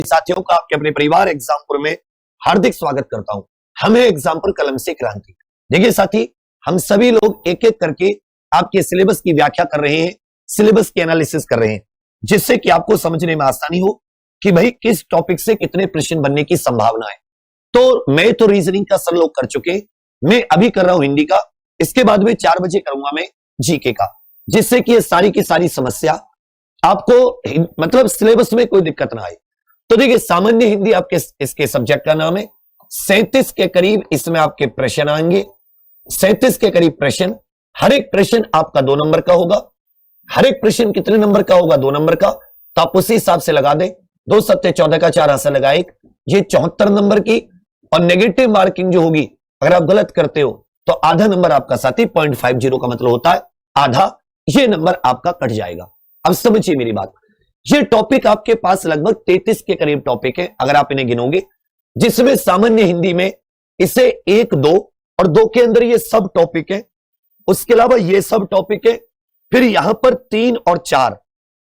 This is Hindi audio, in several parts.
साथियों का आपके अपने परिवार एग्जामपुर में हार्दिक स्वागत करता हूं। हम है एग्जामपुर कलम से क्रांति। देखिए साथी, हम सभी लोग एक एक करके आपके सिलेबस की व्याख्या कर रहे हैं, सिलेबस की एनालिसिस कर रहे हैं, जिससे कि आपको समझने में आसानी हो कि भाई किस टॉपिक से कितने प्रश्न बनने की संभावना है। तो मैं तो रीजनिंग का सब लोग कर चुके, मैं अभी कर रहा हूं हिंदी का, इसके बाद में 4 बजे करूंगा मैं जीके का, जिससे कि ये सारी की सारी समस्या आपको मतलब सिलेबस में कोई दिक्कत ना आए। तो देखिए, सामान्य हिंदी आपके इसके सब्जेक्ट का नाम है। 37 के करीब इसमें आपके प्रश्न आएंगे, 37 के करीब प्रश्न। हर एक प्रश्न आपका 2 नंबर का होगा। हर एक प्रश्न कितने नंबर का होगा? 2 नंबर का। तो आप उसी हिसाब से लगा दें, 2 सत्ते 14 का 4 हासिल लगा 1, ये 74 नंबर की। और नेगेटिव मार्किंग जो होगी, अगर आप गलत करते हो तो आधा नंबर आपका साथी 0.50 का मतलब होता है आधा, ये नंबर आपका कट जाएगा। अब समझिए मेरी बात, ये टॉपिक आपके पास लगभग 33 के करीब टॉपिक है अगर आप इन्हें गिनोगे, जिसमें सामान्य हिंदी में इसे 1, 2 और 2 के अंदर ये सब टॉपिक है, उसके अलावा ये सब टॉपिक है, फिर यहां पर 3 और 4।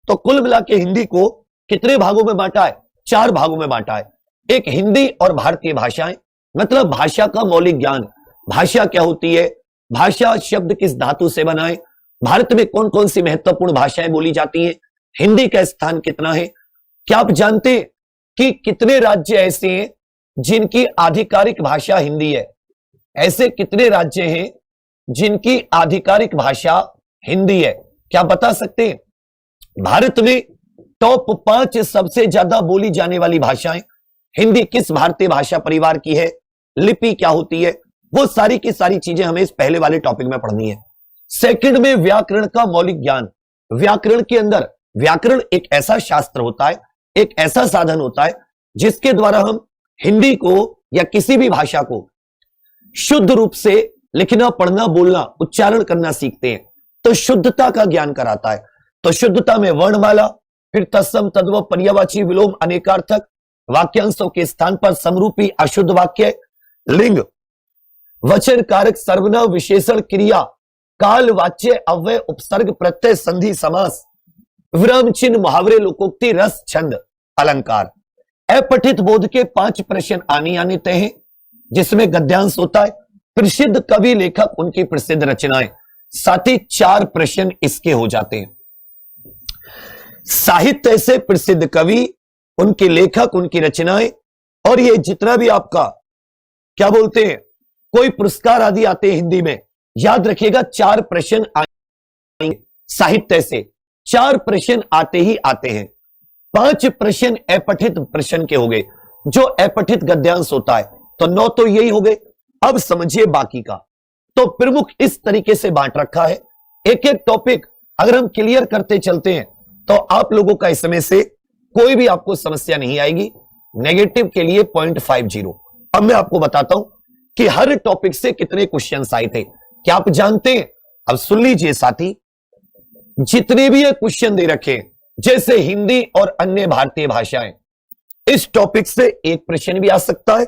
तो कुल मिला के हिंदी को कितने भागों में बांटा है? 4 भागों में बांटा है। एक हिंदी और भारतीय भाषाएं, मतलब भाषा का मौलिक ज्ञान, भाषा क्या होती है, भाषा शब्द किस धातु से बना है, भारत में कौन कौन सी महत्वपूर्ण भाषाएं बोली जाती हैं, हिंदी का स्थान कितना है। क्या आप जानते हैं कि कितने राज्य ऐसे हैं जिनकी आधिकारिक भाषा हिंदी है? ऐसे कितने राज्य हैं जिनकी आधिकारिक भाषा हिंदी है? क्या बता सकते हैं? भारत में टॉप 5 सबसे ज्यादा बोली जाने वाली भाषाएं हिंदी किस भारतीय भाषा परिवार की है, लिपि क्या होती है, वो सारी की सारी चीजें हमें इस पहले वाले टॉपिक में पढ़नी है। सेकंड में व्याकरण का मौलिक ज्ञान। व्याकरण के अंदर, व्याकरण एक ऐसा शास्त्र होता है, एक ऐसा साधन होता है जिसके द्वारा हम हिंदी को या किसी भी भाषा को शुद्ध रूप से लिखना, पढ़ना, बोलना, उच्चारण करना सीखते हैं। तो शुद्धता का ज्ञान कराता है। तो शुद्धता में वर्णमाला, फिर तत्सम, तद्भव, पर्यायवाची, विलोम, अनेकार्थक, वाक्यांशों के स्थान पर समरूपी अशुद्ध वाक्य, लिंग, वचन, कारक, सर्वनाम, विशेषण, क्रिया, काल, वाच्य, अव्यय, उपसर्ग, प्रत्यय, संधि, समास, विराम चिन्ह, मुहावरे, लोकोक्ति, रस, छंद, अलंकार। अपठित बोध के 5 प्रश्न आने तय हैं, जिसमें गद्यांश होता है, प्रसिद्ध कवि, लेखक, उनकी प्रसिद्ध रचनाएं, साथ ही 4 प्रश्न इसके हो जाते हैं। साहित्य से प्रसिद्ध कवि, उनके लेखक, उनकी रचनाएं, और ये जितना भी आपका क्या बोलते हैं, कोई पुरस्कार आदि आते हैं हिंदी में, याद रखिएगा 4 प्रश्न आएंगे। साहित्य से 4 प्रश्न आते ही आते हैं। 5 प्रश्न अपठित प्रश्न के हो गए, जो अपठित गद्यांश होता है। तो 9 तो यही हो गए। अब समझिए बाकी का। तो प्रमुख इस तरीके से बांट रखा है। एक एक टॉपिक अगर हम क्लियर करते चलते हैं तो आप लोगों का इसमें से कोई भी आपको समस्या नहीं आएगी। नेगेटिव के लिए 0.50। अब मैं आपको बताता हूं कि हर टॉपिक से कितने क्वेश्चंस आए थे। क्या आप जानते हैं? अब सुन लीजिए साथी, जितने भी ये क्वेश्चन दे रखे, जैसे हिंदी और अन्य भारतीय भाषाएं, इस टॉपिक से 1 प्रश्न भी आ सकता है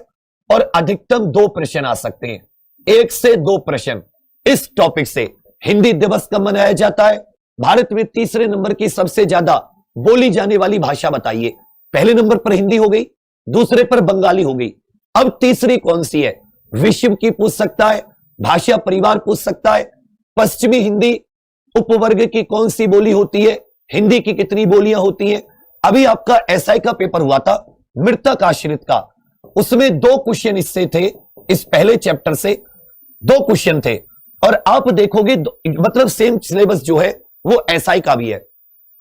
और अधिकतम 2 प्रश्न आ सकते हैं। 1 से 2 प्रश्न इस टॉपिक से। हिंदी दिवस कब मनाया जाता है? भारत में तीसरे नंबर की सबसे ज्यादा बोली जाने वाली भाषा बताइए। पहले नंबर पर हिंदी हो गई, दूसरे पर बंगाली हो गई, अब तीसरी कौन सी है? विश्व की पूछ सकता है, भाषा परिवार पूछ सकता है, पश्चिमी हिंदी उपवर्ग की कौन सी बोली होती है, हिंदी की कितनी बोलियां होती हैं। अभी आपका एसआई का पेपर हुआ था मृतक आश्रित का, उसमें 2 क्वेश्चन इससे थे, इस पहले चैप्टर से 2 क्वेश्चन थे। और आप देखोगे मतलब सेम सिलेबस जो है वो एसआई का भी है।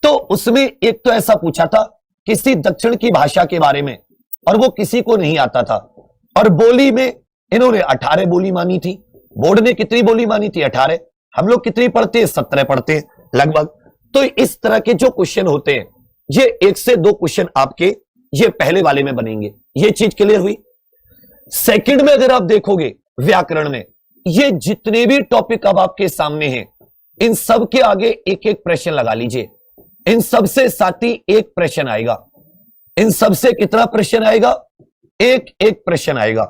तो उसमें एक तो ऐसा पूछा था किसी दक्षिण की भाषा के बारे में, और वो किसी को नहीं आता था। और बोली में इन्होंने 18 बोली मानी थी। बोर्ड ने कितनी बोली मानी थी? 18। हम लोग कितनी पढ़ते हैं? 17 पढ़ते हैं लगभग। तो इस तरह के जो क्वेश्चन होते हैं, ये 1 से 2 क्वेश्चन आपके ये पहले वाले में बनेंगे। ये चीज क्लियर हुई। सेकंड में अगर आप देखोगे व्याकरण में, ये जितने भी टॉपिक अब आपके सामने हैं, इन सब के आगे 1-1 प्रश्न लगा लीजिए। इन सबसे साथ ही 1 प्रश्न आएगा। इन सबसे कितना प्रश्न आएगा? 1-1 प्रश्न आएगा।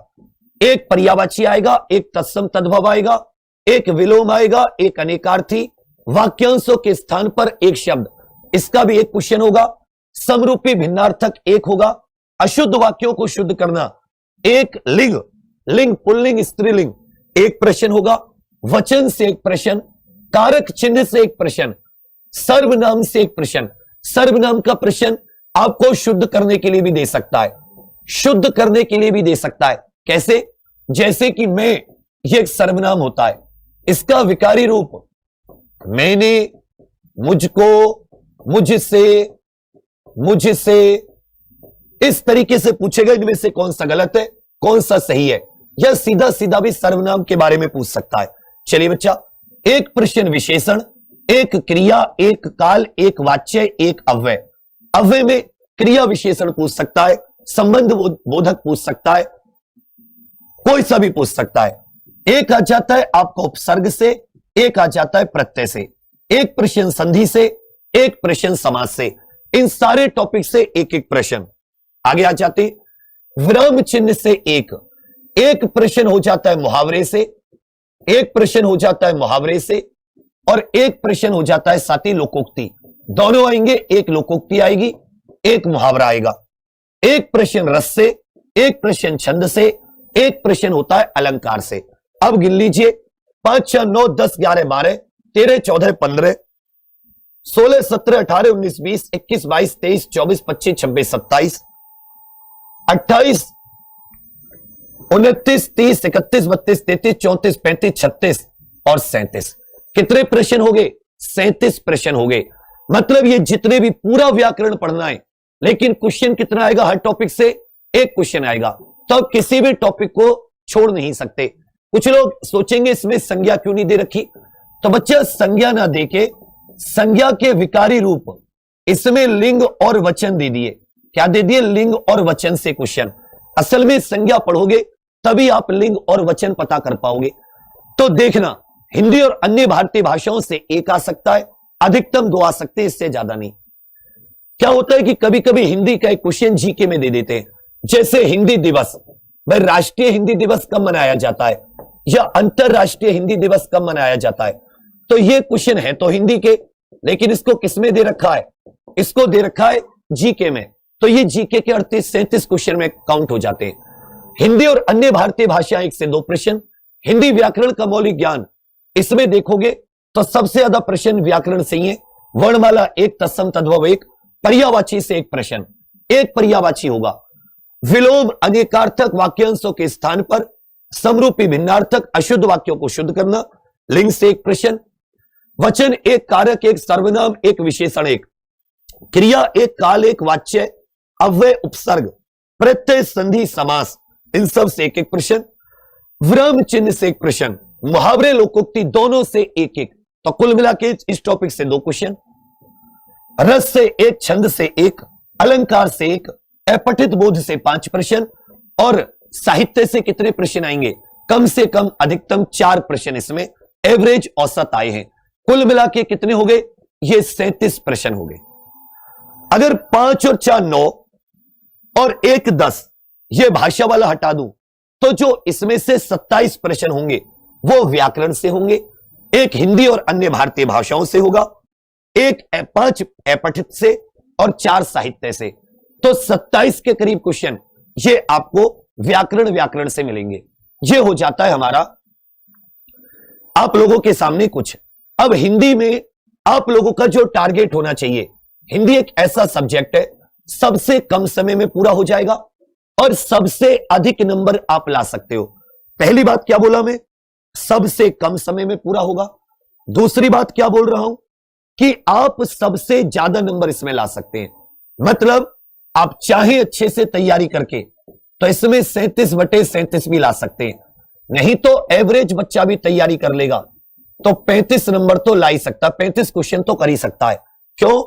1 पर्यायवाची आएगा, 1 तत्सम तद्भव आएगा, 1 विलोम आएगा, 1 अनेकार्थी, वाक्यांशों के स्थान पर 1 शब्द, इसका भी 1 क्वेश्चन होगा। समरूपी भिन्नार्थक 1 होगा, अशुद्ध वाक्यों को शुद्ध करना, एक लिंग, लिंग पुल्लिंग स्त्रीलिंग, एक प्रश्न होगा, वचन से एक प्रश्न, कारक चिन्ह से एक प्रश्न, सर्वनाम से एक प्रश्न। सर्वनाम का प्रश्न आपको शुद्ध करने के लिए भी दे सकता है, शुद्ध करने के लिए भी दे सकता है। कैसे? जैसे कि मैं, यह एक सर्वनाम होता है, इसका विकारी रूप मैंने, मुझको, मुझसे, मुझसे, इस तरीके से पूछेगा इनमें से कौन सा गलत है, कौन सा सही है। यह सीधा सीधा भी सर्वनाम के बारे में पूछ सकता है। चलिए बच्चा, एक प्रश्न विशेषण, एक क्रिया, एक काल, एक वाच्य, एक अव्यय। अव्यय में क्रिया विशेषण पूछ सकता है, संबंध बोधक पूछ सकता है, कोई सा भी पूछ सकता है। एक आ जाता है आपका उपसर्ग से, एक आ जाता है प्रत्यय से, एक प्रश्न संधि से, एक प्रश्न समास से। इन सारे टॉपिक से एक एक प्रश्न। आगे आ जाते विराम चिन्ह से एक प्रश्न हो जाता है मुहावरे से, एक प्रश्न हो जाता है मुहावरे से, और एक प्रश्न हो जाता है साथी लोकोक्ति। दोनों आएंगे, एक लोकोक्ति आएगी, एक मुहावरा आएगा। एक प्रश्न रस से, एक प्रश्न छंद से, एक प्रश्न होता है अलंकार से। अब गिन लीजिए, 5, 6, 9, 10, 11, 12, 13, 14, 15, 16, 17, 18, 19, 20, 21, 22, 23, 24, 25, 26, 27, 28, 29, 30, 31, 32, 33, 34, 35, 36 और 37। कितने प्रश्न हो गए? 37 प्रश्न हो गए। मतलब ये जितने भी पूरा व्याकरण पढ़ना है, लेकिन क्वेश्चन कितना आएगा हर टॉपिक से? एक क्वेश्चन आएगा। तो अब किसी भी टॉपिक को छोड़ नहीं सकते। कुछ लोग सोचेंगे इसमें संज्ञा क्यों नहीं दे रखी? तो बच्चा, संज्ञा ना देके संज्ञा के विकारी रूप इसमें लिंग और वचन दे दिए। क्या दे दिए? लिंग और वचन से क्वेश्चन। असल में संज्ञा पढ़ोगे तभी आप लिंग और वचन पता कर पाओगे। तो देखना, हिंदी और अन्य भारतीय भाषाओं से एक आ सकता है, अधिकतम 2 आ सकते हैं, इससे ज्यादा नहीं। क्या होता है कि कभी कभी हिंदी का एक क्वेश्चन जीके में दे देते हैं, जैसे हिंदी दिवस। भाई, राष्ट्रीय हिंदी दिवस कब मनाया जाता है या अंतरराष्ट्रीय हिंदी दिवस कब मनाया जाता है? तो ये क्वेश्चन है तो हिंदी के, लेकिन इसको किसमें दे रखा है? इसको दे रखा है जीके में। तो ये जीके के 38-37 क्वेश्चन में काउंट हो जाते हैं। हिंदी और अन्य भारतीय भाषा 1 से 2 प्रश्न। हिंदी व्याकरण का मौलिक ज्ञान, इसमें देखोगे तो सबसे ज्यादा प्रश्न व्याकरण से ही है। वर्णमाला 1, तत्सम तद्भव 1, पर्यायवाची से 1 प्रश्न, एक पर्यायवाची होगा। विलोम अनेकार्थक वाक्यांशों के स्थान पर समरूपी भिन्नार्थक अशुद्ध वाक्यों को शुद्ध करना, लिंग से 1 प्रश्न। वचन 1, कारक 1, सर्वनाम 1, विशेषण 1, क्रिया 1, काल 1, वाच्य, अव्यय, उपसर्ग, प्रत्यय, संधि, समास, इन सब से 1 प्रश्न। विराम चिन्ह से 1 प्रश्न, मुहावरे, लोकोक्ति दोनों से 1-1। तो कुल मिला के इस टॉपिक से 2 क्वेश्चन। रस से 1, छंद से 1, अलंकार से 1, अपठित बोध से 5 प्रश्न, और साहित्य से कितने प्रश्न आएंगे? कम से कम अधिकतम 4 प्रश्न इसमें एवरेज औसत आए हैं। कुल मिला के कितने हो गए? ये 37 प्रश्न हो गए। अगर 5 और 4 9 और 1 10 ये भाषा वाला हटा दूं, तो जो इसमें से 27 प्रश्न होंगे वो व्याकरण से होंगे, एक हिंदी और अन्य भारतीय भाषाओं से होगा, एक 5 अपठित से और 4 साहित्य से। तो 27 के करीब क्वेश्चन ये आपको व्याकरण से मिलेंगे। ये हो जाता है हमारा आप लोगों के सामने कुछ। अब हिंदी में आप लोगों का जो टारगेट होना चाहिए, हिंदी एक ऐसा सब्जेक्ट है सबसे कम समय में पूरा हो जाएगा और सबसे अधिक नंबर आप ला सकते हो। पहली बात क्या बोला मैं? सबसे कम समय में पूरा होगा। दूसरी बात क्या बोल रहा हूं कि आप सबसे ज्यादा नंबर इसमें ला सकते हैं। मतलब आप चाहे अच्छे से तैयारी करके तो इसमें 37/37 भी ला सकते हैं, नहीं तो एवरेज बच्चा भी तैयारी कर लेगा तो 35 नंबर तो ला ही सकता, 35 क्वेश्चन तो कर ही सकता है। क्यों?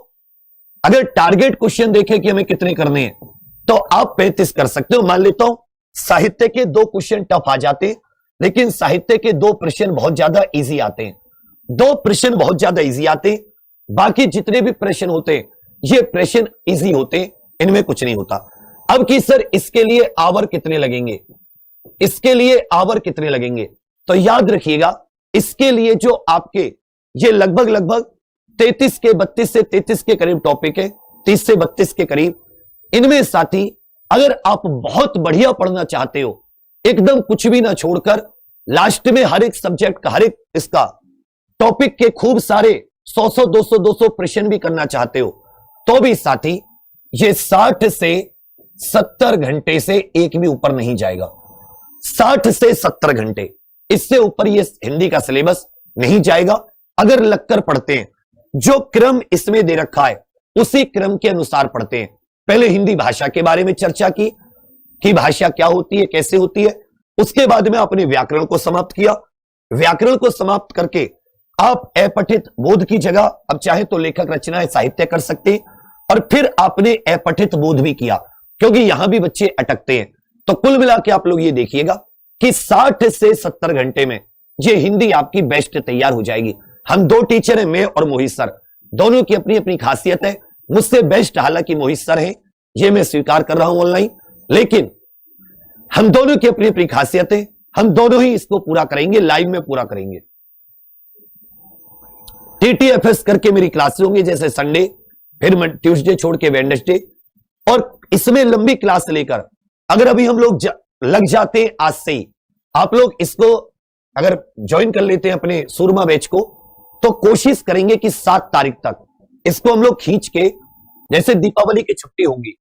अगर टारगेट क्वेश्चन देखे कि हमें कितने करने हैं तो आप 35 कर सकते हो। मान लेता हूं साहित्य के 2 क्वेश्चन टफ आ जाते हैं, लेकिन साहित्य के 2 प्रश्न बहुत ज्यादा इजी आते हैं, 2 प्रश्न बहुत ज्यादा इजी आते हैं। बाकी जितने भी प्रश्न होते हैं ये प्रश्न इजी होते हैं, इनमें कुछ नहीं होता। अब कि सर इसके लिए आवर कितने लगेंगे, इसके लिए आवर कितने लगेंगे, तो याद रखिएगा इसके लिए जो आपके ये लगभग 33 के 32 से 33 के करीब टॉपिक है, 30 से 32 के करीब। इनमें साथी अगर आप बहुत बढ़िया पढ़ना चाहते हो, एकदम कुछ भी ना छोड़कर, लास्ट में हर एक सब्जेक्ट का, हर एक इसका टॉपिक के खूब सारे 100 200 प्रश्न भी करना चाहते हो, तो भी साथी ये 60 से 70 घंटे से एक भी ऊपर नहीं जाएगा। 60 से 70 घंटे, इससे ऊपर ये हिंदी का सिलेबस नहीं जाएगा। अगर लगकर पढ़ते हैं, जो क्रम इसमें दे रखा है उसी क्रम के अनुसार पढ़ते हैं। पहले हिंदी भाषा के बारे में चर्चा की कि भाषा क्या होती है, कैसे होती है। उसके बाद में आपने व्याकरण को समाप्त किया। व्याकरण को समाप्त करके आप अपठित बोध की जगह अब चाहे तो लेखक रचनाएं साहित्य कर सकते हैं, और फिर आपने अपठित बोध भी किया, क्योंकि यहां भी बच्चे अटकते हैं। तो कुल मिला के आप लोग ये देखिएगा कि 60 से 70 घंटे में ये हिंदी आपकी बेस्ट तैयार हो जाएगी। हम दो टीचर हैं, मैं और मोहित सर, दोनों की अपनी अपनी खासियत है। मुझसे बेस्ट हालांकि मोहित सर हैं, ये मैं स्वीकार कर रहा हूं ऑनलाइन, लेकिन हम दोनों की अपनी अपनी खासियत है। हम दोनों ही इसको पूरा करेंगे, लाइव में पूरा करेंगे। टीटीएफएस करके मेरी क्लासें होंगी, जैसे संडे, फिर ट्यूसडे छोड़ के वेडनेसडे, और इसमें लंबी क्लास लेकर अगर अभी हम लोग लग जाते हैं आज से ही, आप लोग इसको अगर ज्वाइन कर लेते हैं अपने सूरमा बैच को, तो कोशिश करेंगे कि 7 तारीख तक इसको हम लोग खींच के, जैसे दीपावली की छुट्टी होगी,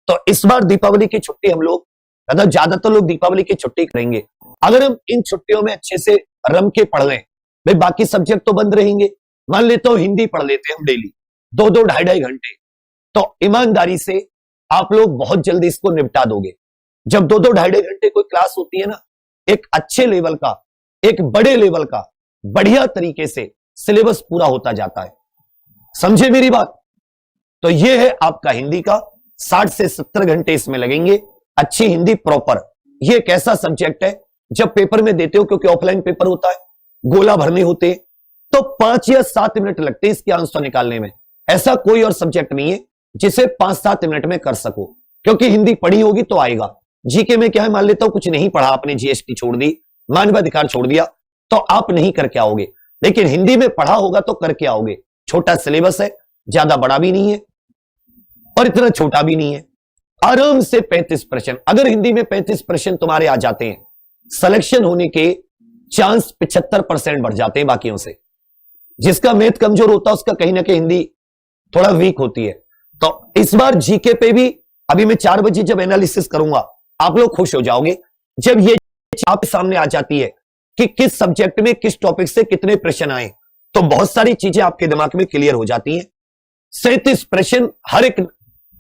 तो इस बार दीपावली की छुट्टी हम लोग, मतलब ज्यादातर लोग दीपावली की छुट्टी करेंगे। अगर हम इन छुट्टियों में अच्छे से रम के पढ़ लें, भाई बाकी सब्जेक्ट तो बंद रहेंगे। मान लेता हूं हिंदी पढ़ लेते हैं हम डेली 2-2 ढाई-ढाई घंटे, तो ईमानदारी से आप लोग बहुत जल्दी इसको निपटा दोगे। जब 2-2 ढाई-ढाई घंटे कोई क्लास होती है ना, एक अच्छे लेवल का, एक बड़े लेवल का, बढ़िया तरीके से सिलेबस पूरा होता जाता है। समझे मेरी बात? तो यह है आपका हिंदी का 60 से 70 घंटे इसमें लगेंगे। अच्छी हिंदी प्रॉपर, यह एक ऐसा सब्जेक्ट है जब पेपर में देते हो, क्योंकि ऑफलाइन पेपर होता है, गोला भरने होते हैं, तो 5 या 7 मिनट लगते हैं इसके आंसर निकालने में। ऐसा कोई और सब्जेक्ट नहीं है जिसे 5-7 मिनट में कर सको, क्योंकि हिंदी पढ़ी होगी तो आएगा। जीके में क्या है, मान लेता हूं कुछ नहीं पढ़ा आपने, जीएसटी छोड़ दी, मानवाधिकार छोड़ दिया, तो आप नहीं करके आओगे। लेकिन हिंदी में पढ़ा होगा तो करके आओगे। छोटा सिलेबस है, ज्यादा बड़ा भी नहीं है और इतना छोटा भी नहीं है। आराम से 35 प्रश्न, अगर हिंदी में 35 प्रश्न तुम्हारे आ जाते हैं, सिलेक्शन होने के चांस 75% बढ़ जाते हैं बाकियों से। जिसका मैथ कमजोर होता है उसका कहीं ना कहीं हिंदी थोड़ा वीक होती है। तो इस बार जीके पे भी अभी मैं 4 बजे जब एनालिसिस करूंगा, आप लोग खुश हो जाओगे जब ये आप सामने आ जाती है कि किस सब्जेक्ट में किस टॉपिक से कितने प्रश्न आए, तो बहुत सारी चीजें आपके दिमाग में क्लियर हो जाती हैं। 37 प्रश्न हर एक,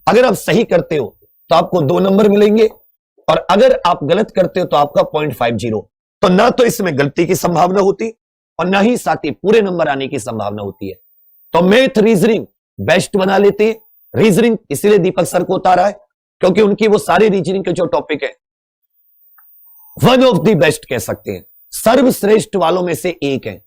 अगर आप सही करते हो तो आपको 2 नंबर मिलेंगे, और अगर आप गलत करते हो तो आपका 0.50। तो ना तो इसमें गलती की संभावना होती और ना ही साथ ही पूरे नंबर आने की संभावना होती है। तो मैथ रीजनिंग बेस्ट बना लेते हैं। रीजनिंग इसीलिए दीपक सर को उतारा है, क्योंकि उनकी वो सारी रीजनिंग के जो टॉपिक है, वन ऑफ द बेस्ट कह सकते हैं, सर्वश्रेष्ठ वालों में से एक है।